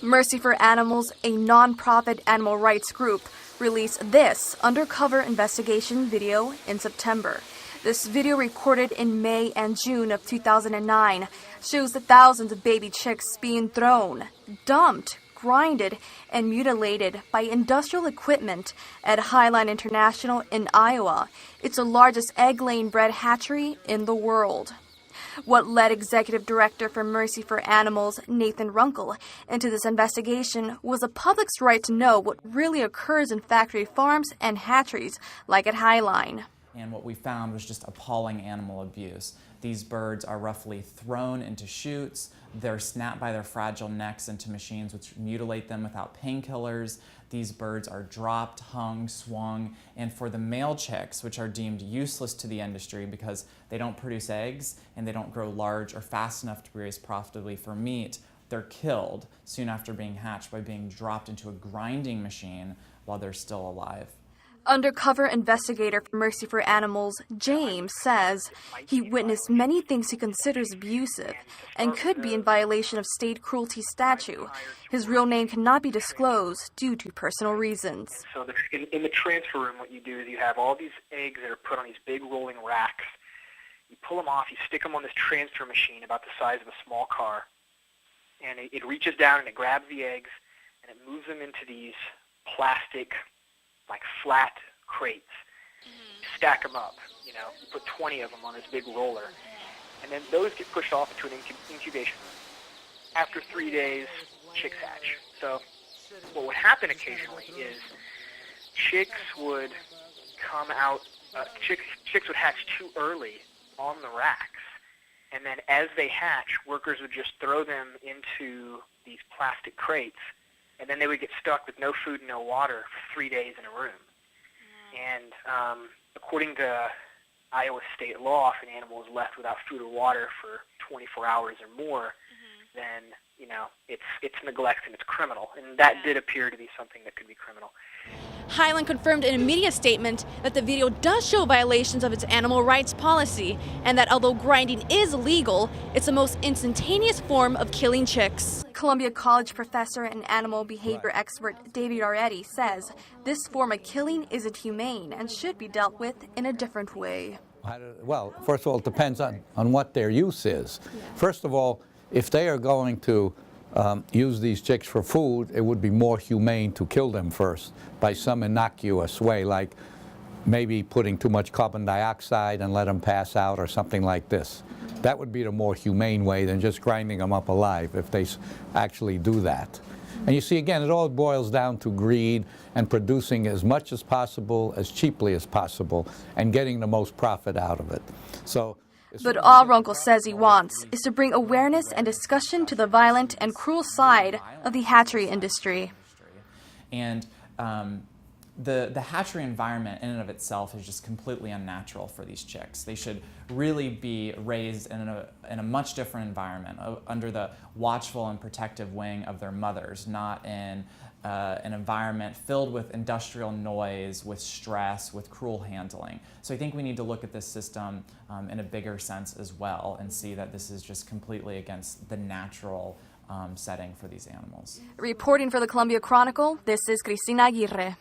Mercy for Animals, a non-profit animal rights group, released this undercover investigation video in September. This video, recorded in May and June of 2009, shows the thousands of baby chicks being thrown, dumped, grinded, and mutilated by industrial equipment at Highline International in Iowa. It's the largest egg-laying bred hatchery in the world. What led Executive Director for Mercy for Animals, Nathan Chronicle, into this investigation was the public's right to know what really occurs in factory farms and hatcheries like at Highline. And what we found was just appalling animal abuse. These birds are roughly thrown into chutes, they're snapped by their fragile necks into machines which mutilate them without painkillers. These birds are dropped, hung, swung, and for the male chicks, which are deemed useless to the industry because they don't produce eggs and they don't grow large or fast enough to be raised profitably for meat, they're killed soon after being hatched by being dropped into a grinding machine while they're still alive. Undercover investigator for Mercy for Animals, James, says he witnessed many things he considers abusive and could be in violation of state cruelty statute. His real name cannot be disclosed due to personal reasons. So in the transfer room, what you do is you have all these eggs that are put on these big rolling racks. You pull them off, you stick them on this transfer machine about the size of a small car, and it reaches down and it grabs the eggs and it moves them into these plastic, like flat crates. Stack them up, you put 20 of them on this big roller, and then those get pushed off into an incubation room. After 3 days, chicks hatch. So what would happen occasionally is chicks would come out, chicks would hatch too early on the racks, and then as they hatch, workers would just throw them into these plastic crates, and then they would get stuck with no food and no water for 3 days in a room. And according to Iowa state law, if an animal is left without food or water for 24 hours or more, then, it's neglect and it's criminal. And that did appear to be something that could be criminal. Highline confirmed in a media statement that the video does show violations of its animal rights policy, and that although grinding is legal, it's the most instantaneous form of killing chicks. Columbia College professor and animal behavior expert David Arretti says this form of killing isn't humane and should be dealt with in a different way. Well, first of all, it depends on what their use is. First of all, if they are going to use these chicks for food, it would be more humane to kill them first by some innocuous way, like maybe putting too much carbon dioxide and let them pass out or something like this. That would be the more humane way than just grinding them up alive if they actually do that. And you see, again, it all boils down to greed and producing as much as possible, as cheaply as possible, and getting the most profit out of it. But all Chronicle says he wants is to bring awareness and discussion to the violent and cruel side of the hatchery industry. And the hatchery environment in and of itself is just completely unnatural for these chicks. They should really be raised in a much different environment, under the watchful and protective wing of their mothers, not in an environment filled with industrial noise, with stress, with cruel handling. So I think we need to look at this system in a bigger sense as well and see that this is just completely against the natural setting for these animals. Reporting for the Columbia Chronicle, this is Cristina Aguirre.